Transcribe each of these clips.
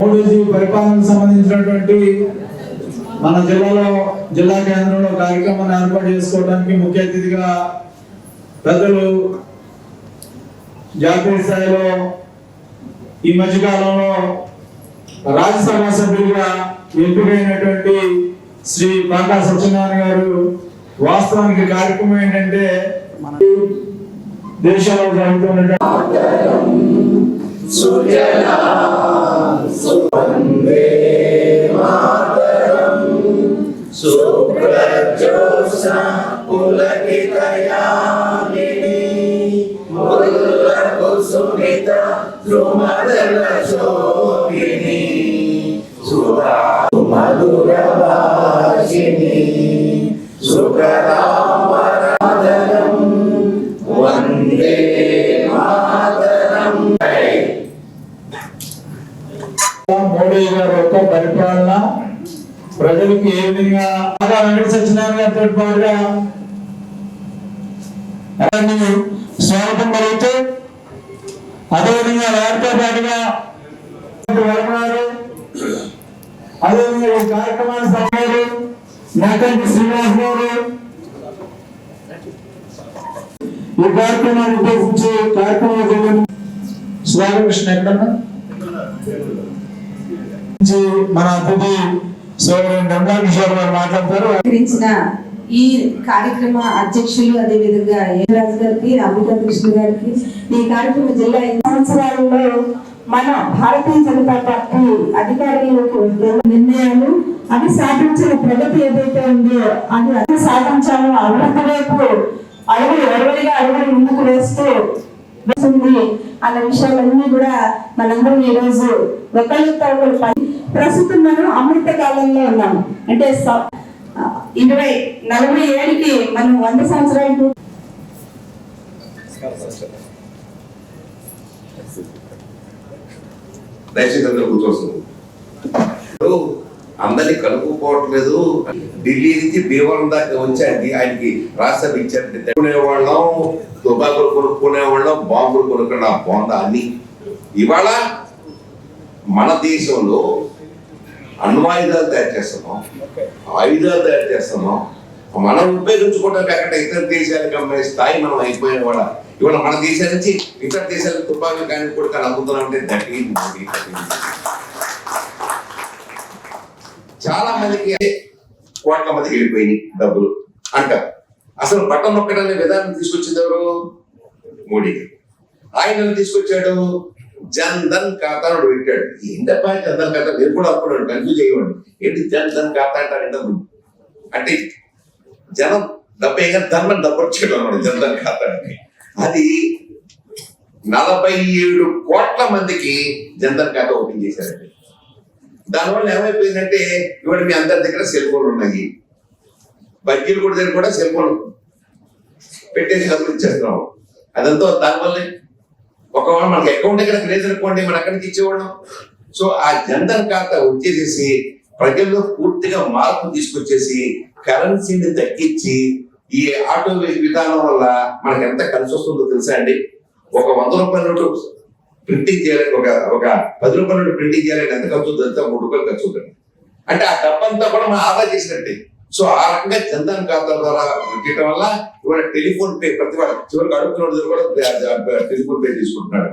మోడీజీ పరిపాలనకు సంబంధించినటువంటి మన జిల్లా కేంద్రంలో కార్యక్రమాన్ని ఏర్పాటు చేసుకోవడానికి ముఖ్య అతిథిగా పెద్దలు జాతీయ స్థాయిలో ఈ మధ్యకాలంలో రాజ్యసభ సభ్యులుగా ఎంపికైనటువంటి శ్రీ పాకా సత్యనారాయణ గారు వాస్తవానికి కార్యక్రమం ఏంటంటే మన దేశంలో జరుగుతున్నటువంటి మోడీ గారి యొక్క పరిపాలన ప్రజలకు ఏ విధంగా వెంకట సత్యనారాయణ గారితో పాటుగా స్వాగతం పలుకుతూ అదేవిధంగా వారితో పాటుగా అదేవిధంగా ఈ కార్యక్రమాన్ని సభ్యులు నాకంటి శ్రీనివాస్ గారు ఈ కార్యక్రమాన్ని ఉద్దేశించి కార్యక్రమం స్వాగకృష్ణ ఎక్కడన్నా మన అతిథి సోదరుడు గంగా కిషోర్ గారు మాట్లాడతారు. ఈ కార్యక్రమ అధ్యక్షులు అదేవిధంగా రాజు గారికి అంబికా కృష్ణ గారికి ఈ కార్యక్రమ జిల్లా 5 సంవత్సరాలలో మన భారతీయ జనతా పార్టీ అధికారంలోకి వచ్చే నిర్ణయాలు అది సాధించిన ప్రగతి ఏదైతే ఉందో అది సాధించాలో అభివృద్ధి వైపు అడుగులు ముందుకు వేస్తూ అన్న విషయాలన్నీ కూడా మనందరం ఈ రోజు ఒకళ్ళతో ప్రస్తుతం మనం అమృత కాలంలో ఉన్నాము. అంటే 2047కి మనం 100 సంవత్సరాలు అందరినీ కలుపుకోవట్లేదు. ఢిల్లీ నుంచి భీమవరం దాకా వచ్చాయండి. ఆయనకి రాష్ట్రం ఇచ్చారంటే కొనుక్కునేవాళ్ళం, తుపాకులు కొనుక్కునేవాళ్ళం, బాంబులు కొనుక్కునే బాంబు అన్ని. ఇవాళ మన దేశంలో అణ్వాయుధాలు తయారు చేస్తున్నాం, ఆయుధాలు తయారు చేస్తున్నాం. మనం ఉపయోగించుకోవడానికి అక్కడ ఇతర దేశాలకు అమ్మే స్థాయి మనం అయిపోయిన వాళ్ళ ఇవాళ మన దేశం నుంచి ఇతర దేశాలకు తుపాకులు కానీ కూడా అమ్ముతున్నాం అంటే దట్ ఈజ్ మోడీ. చాలా మందికి కోట్ల మందికి వెళ్ళిపోయినాయి డబ్బులు అంటారు. అసలు బట్టలు నొక్కడనే విధానం తీసుకొచ్చింది ఎవరు? మోడీ. ఆయన తీసుకొచ్చాడు జన్ ధన్ ఖాతా పెట్టాడు. ఏంటప్ప జన్ ధన్ ఖాతా? నేను కూడా అప్పుడు కన్ఫ్యూజ్ అయ్యేవాడు. ఏంటి జన్ ధన్ ఖాతా అంటారు? అంటే జనం డబ్బే ధనం డబ్బు వచ్చాడు అన్నాడు జన్ ధన్ ఖాతా అంటే. అది 47 కోట్ల మందికి జన్ ధన్ ఖాతా ఓపెన్ చేశారండి. దానివల్ల ఏమైపోయిందంటే ఇవాళ మీ అందరి దగ్గర సెల్ ఫోన్లు ఉన్నాయి, బడ్జీలు కూడా దగ్గర కూడా సెల్ ఫోన్ పెట్టేసి డబ్బులు ఇచ్చేస్తున్నాం. అదంతా దానివల్లే ఒకవేళ మనకి అకౌంట్ ఎక్కడ క్రేజ్ అనుకోండి, మనం అక్కడికి ఇచ్చేవాళ్ళం. సో ఆ జన్ ధన్ ఖాతా వచ్చేసేసి ప్రజల్లో పూర్తిగా మార్పు తీసుకొచ్చేసి కరెన్సీని తగ్గించి ఈ ఆటో విధానం వల్ల మనకి ఎంత కలిసి వస్తుందో తెలుసా అండి? ఒక 100 రూపాయల నోటు ప్రింటింగ్ చేయాలంటే ఒక 10 రూపాయల నోటు ప్రింటింగ్ చేయాలంటే ఎంత ఖర్చు అవుతుంది? అంతా 3 రూపాయలు ఖర్చు అవుతుంది. అంటే ఆ డబ్బంతా కూడా మనం ఆదా చేసినట్టే. సో ఆ రకంగా జన్ ధన్ ఖాతా ద్వారా చేయడం వల్ల ఇవాళ టెలిఫోన్ పే ప్రతి వాడు చివరికి అడుగుతున్న కూడా టెలిఫోన్ పే తీసుకుంటున్నాడు.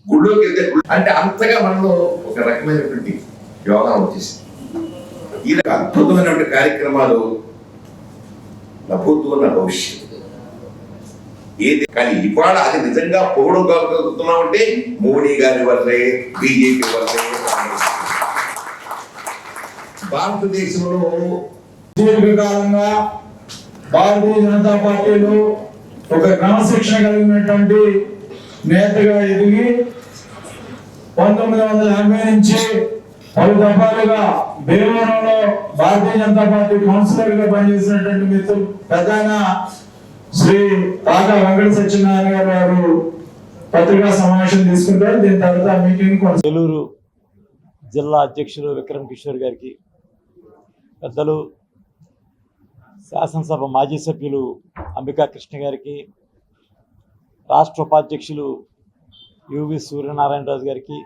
గుళ్ళోకి వెళ్తే అంటే అంతగా మనలో ఒక రకమైనటువంటి యోగా వచ్చేసింది. ఈ అద్భుతమైనటువంటి కార్యక్రమాలు నభూతున్న భవిష్యత్తు ఏది. కానీ ఇవాళ అది నిజంగా పొగడగలుగుతున్నామంటే మోడీ గారి వల్లే, బీజేపీ వల్లే. భారతదేశంలో దీర్ఘకాలంగా భారతీయ జనతా పార్టీలో ఒక క్రమశిక్షణ కలిగినటువంటి నేతగా ఎదిగి 1980 నుంచి పలు దఫాలుగా భీమవరంలో భారతీయ జనతా పార్టీ కౌన్సిలర్ గా పనిచేసినటువంటి మిత్రులు ప్రధాన శ్రీ పాకా వెంకట సత్యనారాయణ గారు పత్రికా సమావేశం తీసుకుంటారు. దీని తర్వాత మీటింగ్ నెల్లూరు జిల్లా అధ్యక్షులు విక్రమ్ కిషోర్ గారికి, పెద్దలు శాసనసభ మాజీ సభ్యులు అంబికా కృష్ణ గారికి, రాష్ట్ర ఉపాధ్యక్షులు యువి సూర్యనారాయణ రాజు గారికి,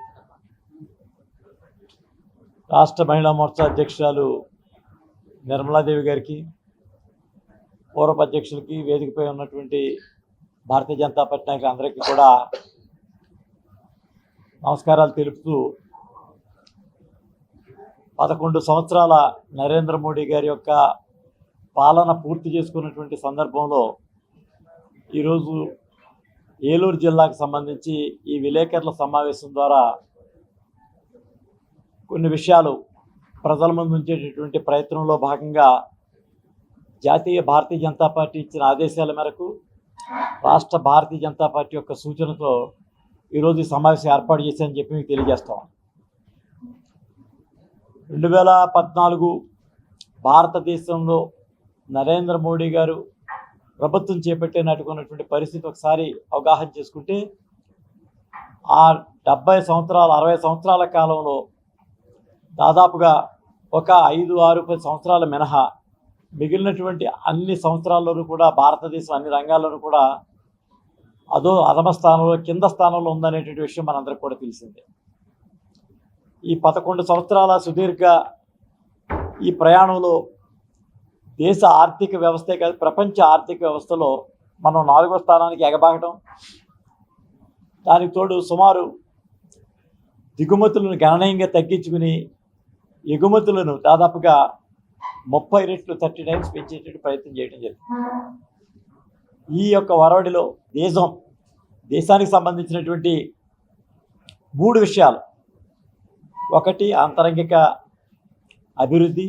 రాష్ట్ర మహిళా మోర్చా అధ్యక్షురాలు నిర్మలాదేవి గారికి, పూర్వపు అధ్యక్షులకి, వేదికపై ఉన్నటువంటి భారతీయ జనతా పార్టీ నాయకులందరికీ కూడా నమస్కారాలు తెలుపుతూ 11 సంవత్సరాల నరేంద్ర మోడీ గారి యొక్క పాలన పూర్తి చేసుకున్నటువంటి సందర్భంలో ఈరోజు ఏలూరు జిల్లాకు సంబంధించి ఈ విలేకరుల సమావేశం ద్వారా కొన్ని విషయాలు ప్రజల ముందు ఉంచేటటువంటి ప్రయత్నంలో భాగంగా జాతీయ భారతీయ జనతా పార్టీ ఇచ్చిన ఆదేశాల మేరకు రాష్ట్ర భారతీయ జనతా పార్టీ యొక్క సూచనతో ఈరోజు ఈ సమావేశం ఏర్పాటు చేశారని చెప్పి మీకు తెలియజేస్తాం. 2014 భారతదేశంలో నరేంద్ర మోడీ గారు ప్రభుత్వం చేపట్టినటువంటి పరిస్థితి ఒకసారి అవగాహన చేసుకుంటే, ఆ 70 సంవత్సరాల 60 సంవత్సరాల కాలంలో దాదాపుగా ఒక 5-6-10 సంవత్సరాల మినహా మిగిలినటువంటి అన్ని సంవత్సరాల్లోనూ కూడా భారతదేశం అన్ని రంగాల్లోనూ కూడా అధమ స్థానంలో, కింద స్థానంలో ఉందనేటువంటి విషయం మనందరికీ కూడా తెలిసిందే. ఈ 11 సంవత్సరాల సుదీర్ఘ ఈ ప్రయాణంలో దేశ ఆర్థిక వ్యవస్థే కాదు, ప్రపంచ ఆర్థిక వ్యవస్థలో మనం 4వ స్థానానికి ఎగబాకడం, దానికి తోడు సుమారు దిగుమతులను గణనీయంగా తగ్గించుకుని ఎగుమతులను దాదాపుగా 30 రెట్లు 30 టైమ్స్ పెంచేటువంటి ప్రయత్నం చేయడం జరిగింది. ఈ యొక్క వరవడిలో దేశానికి సంబంధించినటువంటి 3 విషయాలు: 1 ఆంతరంగిక అభివృద్ధి,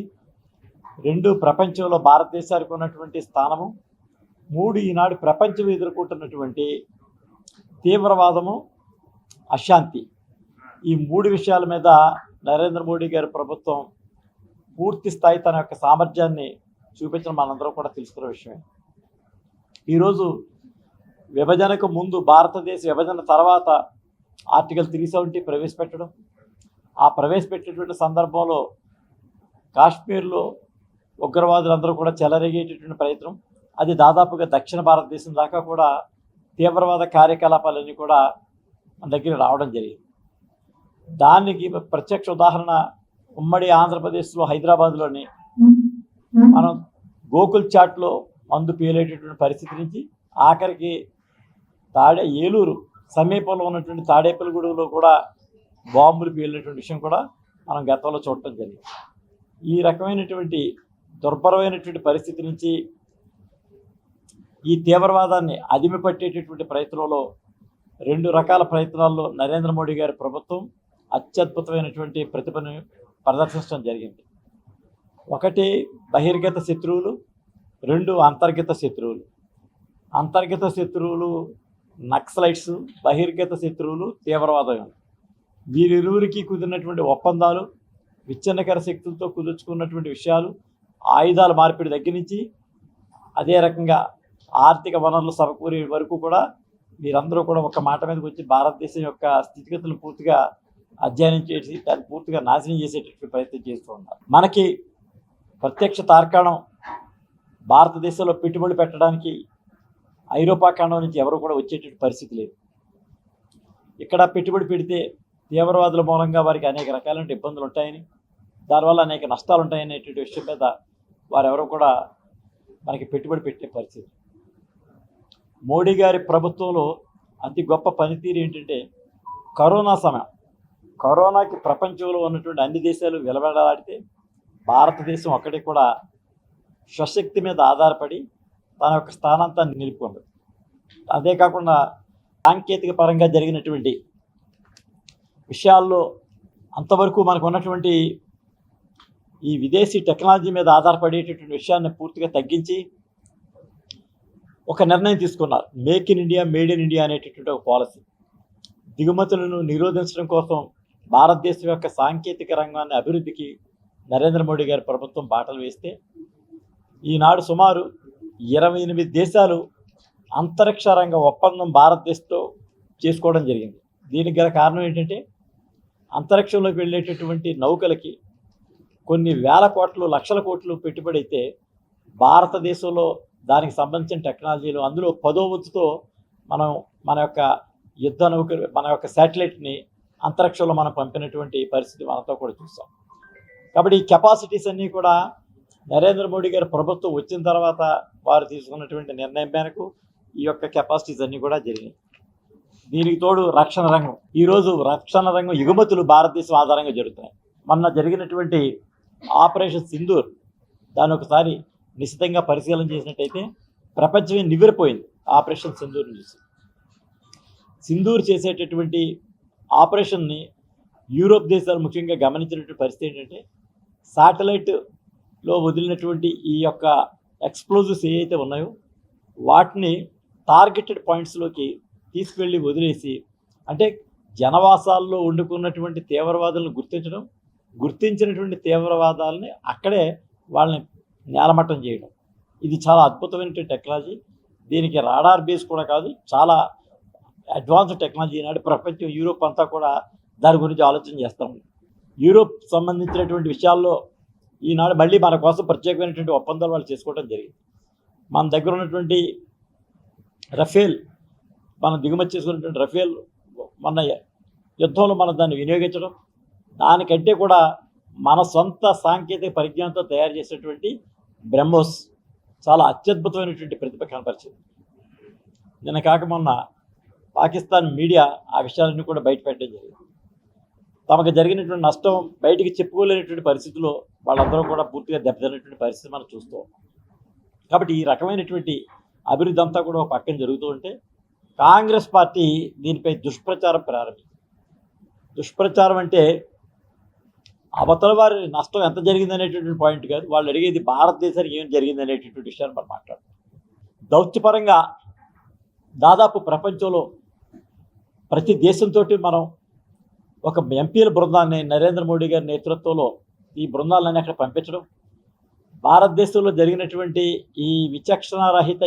2 ప్రపంచంలో భారతదేశానికి ఉన్నటువంటి స్థానము, 3 ఈనాడు ప్రపంచం ఎదుర్కొంటున్నటువంటి తీవ్రవాదము, అశాంతి. ఈ 3 విషయాల మీద నరేంద్ర మోడీ గారి ప్రభుత్వం పూర్తి స్థాయి తన యొక్క సామర్థ్యాన్ని చూపించడం మనందరం కూడా తెలుసుకున్న విషయమే. ఈరోజు విభజనకు ముందు, భారతదేశ విభజన తర్వాత ఆర్టికల్ 370 ప్రవేశపెట్టడం, ఆ ప్రవేశపెట్టేటువంటి సందర్భంలో కాశ్మీర్లో ఉగ్రవాదులందరూ కూడా చెలరేగేటటువంటి ప్రయత్నం, అది దాదాపుగా దక్షిణ భారతదేశం దాకా కూడా తీవ్రవాద కార్యకలాపాలన్నీ కూడా మన దగ్గర రావడం జరిగింది. దానికి ప్రత్యక్ష ఉదాహరణ ఉమ్మడి ఆంధ్రప్రదేశ్లో హైదరాబాద్లోని మనం గోకుల్ చాట్లో మందు పేలేటటువంటి పరిస్థితి నుంచి ఆఖరికి ఏలూరు సమీపంలో ఉన్నటువంటి తాడేపల్లిగూడెంలో కూడా బాంబులు పేలినటువంటి విషయం కూడా మనం గతంలో చూడటం జరిగింది. ఈ రకమైనటువంటి దుర్భరమైనటువంటి పరిస్థితి నుంచి ఈ తీవ్రవాదాన్ని అదిమిపట్టేటటువంటి ప్రయత్నంలో 2 రకాల ప్రయత్నాల్లో నరేంద్ర మోడీ గారి ప్రభుత్వం అత్యద్భుతమైనటువంటి ప్రతిభను ప్రదర్శించడం జరిగింది. 1 బహిర్గత శత్రువులు, 2 అంతర్గత శత్రువులు. అంతర్గత శత్రువులు నక్సలైట్స్, బహిర్గత శత్రువులు తీవ్రవాదం. వీరిరువురికి కుదిరినటువంటి ఒప్పందాలు, విచ్ఛిన్నకర శక్తులతో కుదుర్చుకున్నటువంటి విషయాలు, ఆయుధాల మార్పిడి దగ్గర నుంచి అదే రకంగా ఆర్థిక వనరులు సమకూరే వరకు కూడా మీరందరూ కూడా ఒక మాట మీదకి వచ్చి భారతదేశం యొక్క స్థితిగతులను పూర్తిగా అధ్యయనం చేసి దాన్ని పూర్తిగా నాశనం చేసేటటువంటి ప్రయత్నం చేస్తూ ఉన్నారు. మనకి ప్రత్యక్ష తార్కాణం భారతదేశంలో పెట్టుబడి పెట్టడానికి ఐరోపా ఖండం నుంచి ఎవరు కూడా వచ్చేటటువంటి పరిస్థితి లేదు. ఇక్కడ పెట్టుబడి పెడితే తీవ్రవాదుల మూలంగా వారికి అనేక రకాలైన ఇబ్బందులు ఉంటాయని, దానివల్ల అనేక నష్టాలు ఉంటాయనేటువంటి విషయం మీద వారెవరూ కూడా మనకి పెట్టుబడి పెట్టే పరిస్థితి. మోడీ గారి ప్రభుత్వంలో అతి గొప్ప పనితీరు ఏంటంటే, కరోనాకి ప్రపంచంలో ఉన్నటువంటి అన్ని దేశాలు విలవెల్లాడితే భారతదేశం ఒక్కటి కూడా స్వశక్తి మీద ఆధారపడి తన యొక్క స్థానాంతాన్ని నిలుపుకుంది. అదే కాకుండా సాంకేతిక పరంగా జరిగినటువంటి విషయాల్లో అంతవరకు మనకు ఉన్నటువంటి ఈ విదేశీ టెక్నాలజీ మీద ఆధారపడేటటువంటి విషయాన్ని పూర్తిగా తగ్గించి ఒక నిర్ణయం తీసుకున్నారు. Make in India, made in India అనేటటువంటి ఒక పాలసీ. దిగుమతులను నిరోధించడం కోసం భారతదేశం యొక్క సాంకేతిక రంగాన్ని అభివృద్ధికి నరేంద్ర మోడీ గారి ప్రభుత్వం బాటలు వేస్తే ఈనాడు సుమారు 28 దేశాలు అంతరిక్ష రంగ ఒప్పందం భారతదేశంతో చేసుకోవడం జరిగింది. దీనికి గల కారణం ఏంటంటే, అంతరిక్షంలోకి వెళ్ళేటటువంటి నౌకలకి కొన్ని వేల కోట్లు, లక్షల కోట్లు పెట్టుబడి అయితే భారతదేశంలో దానికి సంబంధించిన టెక్నాలజీలు, అందులో 10వ వంతుతో మనం మన యొక్క యుద్ధ నౌక, మన యొక్క శాటిలైట్ని అంతరిక్షంలో మనం పంపినటువంటి పరిస్థితి మనతో కూడా చూసాం. కాబట్టి ఈ కెపాసిటీస్ అన్నీ కూడా నరేంద్ర మోడీ గారి ప్రభుత్వం వచ్చిన తర్వాత వారు తీసుకున్నటువంటి నిర్ణయం మేరకు ఈ యొక్క కెపాసిటీస్ అన్నీ కూడా జరిగినాయి. దీనికి తోడు రక్షణ రంగం, ఈరోజు రక్షణ రంగం ఎగుమతులు భారతదేశం ఆధారంగా జరుగుతున్నాయి. మొన్న జరిగినటువంటి ఆపరేషన్ సింధూర్ దాని ఒకసారి నిశితంగా పరిశీలన చేసినట్టయితే ప్రపంచమే నివ్వెరపోయింది ఆపరేషన్ సింధూర్ని చూసి. సింధూర్ చేసేటటువంటి ఆపరేషన్ని యూరోప్ దేశాలు ముఖ్యంగా గమనించినటువంటి పరిస్థితి ఏంటంటే, శాటిలైట్లో వదిలినటువంటి ఈ యొక్క ఎక్స్ప్లోజివ్స్ ఏవైతే ఉన్నాయో వాటిని టార్గెటెడ్ పాయింట్స్లోకి తీసుకువెళ్ళి వదిలేసి, అంటే జనవాసాల్లో వండుకున్నటువంటి తీవ్రవాదులను గుర్తించడం, గుర్తించినటువంటి తీవ్రవాదాలని అక్కడే వాళ్ళని నేలమట్టం చేయడం. ఇది చాలా అద్భుతమైనటువంటి టెక్నాలజీ. దీనికి రాడార్ బేస్ కూడా కాదు, చాలా అడ్వాన్స్డ్ టెక్నాలజీ. ఈనాడు ప్రపంచం, యూరోప్ అంతా కూడా దాని గురించి ఆలోచన చేస్తాం. యూరోప్ సంబంధించినటువంటి విషయాల్లో ఈనాడు మళ్ళీ మన కోసం ప్రత్యేకమైనటువంటి ఒప్పందాలు వాళ్ళు చేసుకోవడం జరిగింది. మన దగ్గర ఉన్నటువంటి రఫేల్, మనం దిగుమతి చేసుకున్నటువంటి రఫేల్ మన యుద్ధంలో మనం దాన్ని వినియోగించడం, దానికంటే కూడా మన సొంత సాంకేతిక పరిజ్ఞానంతో తయారు చేసేటువంటి బ్రహ్మోస్ చాలా అత్యద్భుతమైనటువంటి ప్రతిభ కనపరిచింది. నిన్న కాక మొన్న పాకిస్తాన్ మీడియా ఆ విషయాలన్నీ కూడా బయటపెట్టడం జరిగింది. తమకు జరిగినటువంటి నష్టం బయటికి చెప్పుకోలేనటువంటి పరిస్థితుల్లో వాళ్ళందరూ కూడా పూర్తిగా దెబ్బతిన్నటువంటి పరిస్థితి మనం చూస్తూ ఉన్నాం. కాబట్టి ఈ రకమైనటువంటి అభివృద్ధి అంతా కూడా ఒక పక్కన జరుగుతూ ఉంటే, కాంగ్రెస్ పార్టీ దీనిపై దుష్ప్రచారం ప్రారంభించింది. దుష్ప్రచారం అంటే అవతల వారి నష్టం ఎంత జరిగింది అనేటటువంటి పాయింట్ కాదు, వాళ్ళు అడిగేది భారతదేశానికి ఏం జరిగింది అనేటటువంటి విషయాన్ని మనం మాట్లాడుతాం. దౌత్యపరంగా దాదాపు ప్రపంచంలో ప్రతి దేశంతో మనం ఒక ఎంపీల బృందాన్ని నరేంద్ర మోడీ గారి నేతృత్వంలో ఈ బృందాలన్నీ అక్కడ పంపించడం, భారతదేశంలో జరిగినటువంటి ఈ విచక్షణారహిత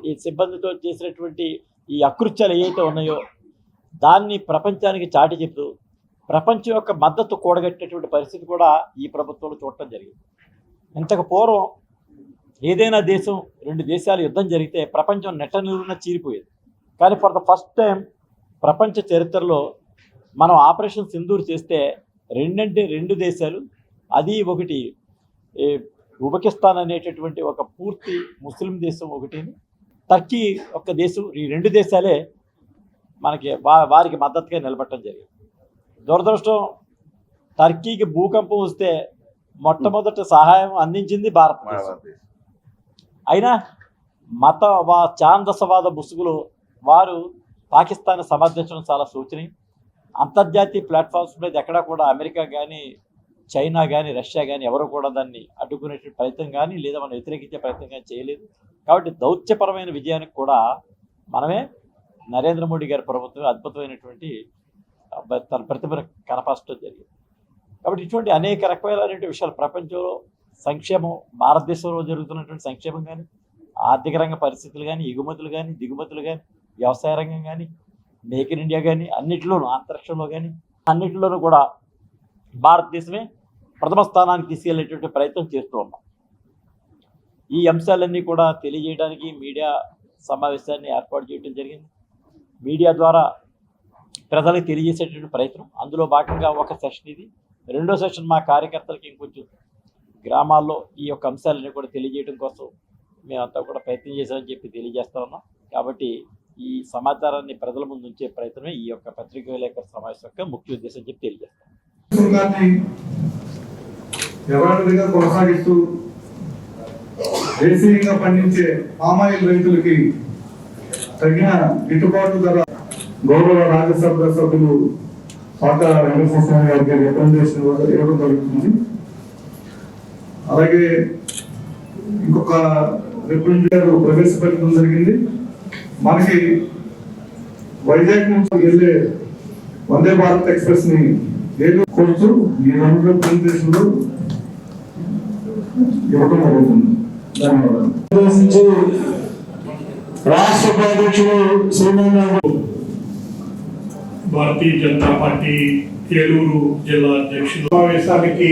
ఈ సిబ్బందితో చేసినటువంటి ఈ అకృత్యాలు ఏవైతే ఉన్నాయో దాన్ని ప్రపంచానికి చాటి చెప్తూ ప్రపంచం యొక్క మద్దతు కూడగట్టేటువంటి పరిస్థితి కూడా ఈ ప్రభుత్వంలో చూడటం జరిగింది. ఇంతకు పూర్వం ఏదైనా దేశం, రెండు దేశాలు యుద్ధం జరిగితే ప్రపంచం నెట్ట నిలువున చీరిపోయేది. కానీ ఫర్ ద ఫస్ట్ టైం ప్రపంచ చరిత్రలో మనం ఆపరేషన్ సింధూర్ చేస్తే రెండు దేశాలు, అది ఒకటి ఉజ్బెకిస్తాన్ అనేటటువంటి ఒక పూర్తి ముస్లిం దేశం, ఒకటి టర్కీ ఒక దేశం, ఈ రెండు దేశాలే మనకి వారికి మద్దతుగా నిలబడటం జరిగింది. దురదృష్టం, టర్కీకి భూకంపం వస్తే మొట్టమొదటి సహాయం అందించింది భారతదేశం. అయినా ఛాందసవాద ముసుగులు వారు పాకిస్తాన్ సమర్థించడం చాలా సూచనీయం. అంతర్జాతీయ ప్లాట్ఫామ్స్ మీద ఎక్కడా కూడా అమెరికా కానీ, చైనా కానీ, రష్యా కానీ ఎవరు కూడా దాన్ని అడ్డుకునే ప్రయత్నం కానీ, లేదా మనం వ్యతిరేకించే ప్రయత్నం కానీ చేయలేదు. కాబట్టి దౌత్యపరమైన విజయానికి కూడా మనమే నరేంద్ర మోడీ గారి ప్రభుత్వం అద్భుతమైనటువంటి తన ప్రతిభను కనపరచడం జరిగింది. కాబట్టి ఇటువంటి అనేక రకమైనటువంటి విషయాలు ప్రపంచంలో సంక్షేమం, భారతదేశంలో జరుగుతున్నటువంటి సంక్షేమం కానీ, ఆర్థిక రంగ పరిస్థితులు కానీ, ఎగుమతులు కానీ, దిగుమతులు కానీ, వ్యవసాయ రంగం కానీ, మేక్ ఇన్ ఇండియా కానీ, అన్నింటిలోనూ, అంతరిక్షంలో కానీ అన్నింటిలోనూ కూడా భారతదేశమే ప్రథమ స్థానానికి తీసుకెళ్లేటువంటి ప్రయత్నం చేస్తూ ఉన్నాం. ఈ అంశాలన్నీ కూడా తెలియజేయడానికి మీడియా సమావేశాన్ని ఏర్పాటు చేయడం జరిగింది. మీడియా ద్వారా ప్రజలకు తెలియజేసేటువంటి ప్రయత్నం, అందులో భాగంగా ఒక సెషన్ ఇది. రెండో సెషన్ మా కార్యకర్తలకి ఇంకొంచెం గ్రామాల్లో ఈ యొక్క అంశాలన్నీ కూడా తెలియజేయడం కోసం మేమంతా కూడా ప్రయత్నం చేశామని చెప్పి తెలియజేస్తా ఉన్నాం. కాబట్టి ఈ సమాచారాన్ని ప్రజల ముందు ఉంచే ప్రయత్నమే ఈ యొక్క పత్రికా విలేకరుల సమావేశం యొక్క ముఖ్య ఉద్దేశం చెప్పి తెలియజేస్తాం. కొనసాగిస్తూ దేశీయంగా పండించే పామాయిల్ రైతులకి తగిన గిట్టుబాటు ధర గౌరవ రాజ్యసభ సభ్యులు పాత వెంకటేశ్వర గారికి రిప్రజెంటేషన్ ఇవ్వడం జరుగుతుంది. అలాగే ఇంకొక రిప్రజెంటేటివ్ ప్రవేశపెట్టడం జరిగింది. మనకి వైజాగ్ నుంచి వెళ్ళే వందే భారత్ ఎక్స్ప్రెస్ ని ఏలూరు కోర్సు ఈ రెండు రిప్రజెంటేషన్లు ఇవ్వడం జరుగుతుంది. ధన్యవాదాలు. రాష్ట్ర ఉపాధ్యక్షుడు శ్రీమంగారు, భారతీయ జనతా పార్టీ ఏలూరు జిల్లా అధ్యక్షులు, సమావేశానికి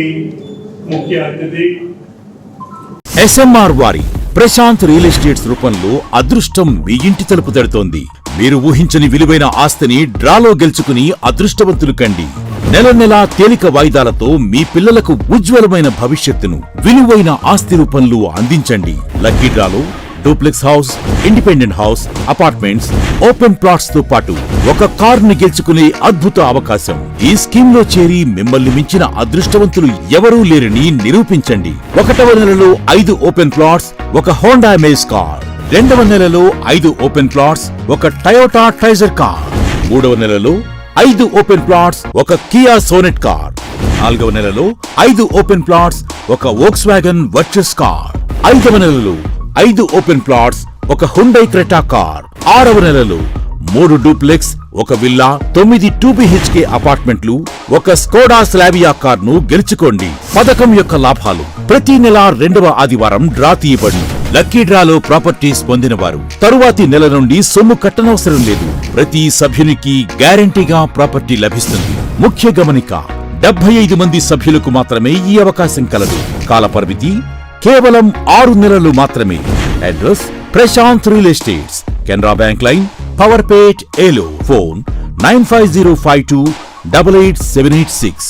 ముఖ్య అతిథి SMR వారి ప్రశాంత్ రియల్ ఎస్టేట్స్ రూపంలో అదృష్టం మీ ఇంటి తలుపు తడుతోంది. మీరు ఊహించని విలువైన ఆస్తిని డ్రాలో గెలుచుకుని అదృష్టవంతులు కండి. నెల నెలా తేలిక వాయిదాలతో మీ పిల్లలకు ఉజ్వలమైన భవిష్యత్తును విలువైన ఆస్తి రూపంలో అందించండి. లక్కీ డ్రాలో duplex house, independent house, apartments, open plots తో పాటు ఒక కారుని గెలుచుకునే అద్భుత అవకాశం. ఈ స్కీమ్ లో చేరి మిమ్మల్ని మించిన అదృష్టవంతులు ఎవరూ లేరని నిరూపించండి. 1వ నెలలో 5 ఓపెన్ ప్లాట్స్, ఒక హోండా అమేజ్ కార్. 2వ నెలలో 5 ఓపెన్ ప్లాట్స్, ఒక టయోటా ట్రైజర్ కార్. 3వ నెలలో 5 ఓపెన్ ప్లాట్స్, ఒక కియా సోనెట్ కార్. 4వ నెలలో 5 ఓపెన్ ప్లాట్స్, ఒక వోక్స్వాగన్ వర్చస్ కార్. 5వ నెలలో 5 ఓపెన్ ప్లాట్స్, ఒక హుండై క్రెటా కార్. 6వ నెలలో 3 డూప్లెక్స్, ఒక విల్లా, 9 2BHK అపార్ట్మెంట్లు, ఒక స్కోడా స్లావియా కార్ను గెలుచుకోండి. పథకం యొక్క లాభాలు: ప్రతి నెల 2వ ఆదివారం డ్రా తీయబడి లక్కీ డ్రాలో ప్రాపర్టీస్ పొందిన వారు తరువాతి నెల నుండి సొమ్ము కట్టనవసరం లేదు. ప్రతి సభ్యునికి గ్యారంటీగా ప్రాపర్టీ లభిస్తుంది. ముఖ్య గమనిక: 75 మంది సభ్యులకు మాత్రమే ఈ అవకాశం కలదు. కాల పరిమితి కేవలం 6 నెలలు మాత్రమే. Address: Prashant real estates, Canara bank line, Powerpet, Eluru. Phone 9505288786.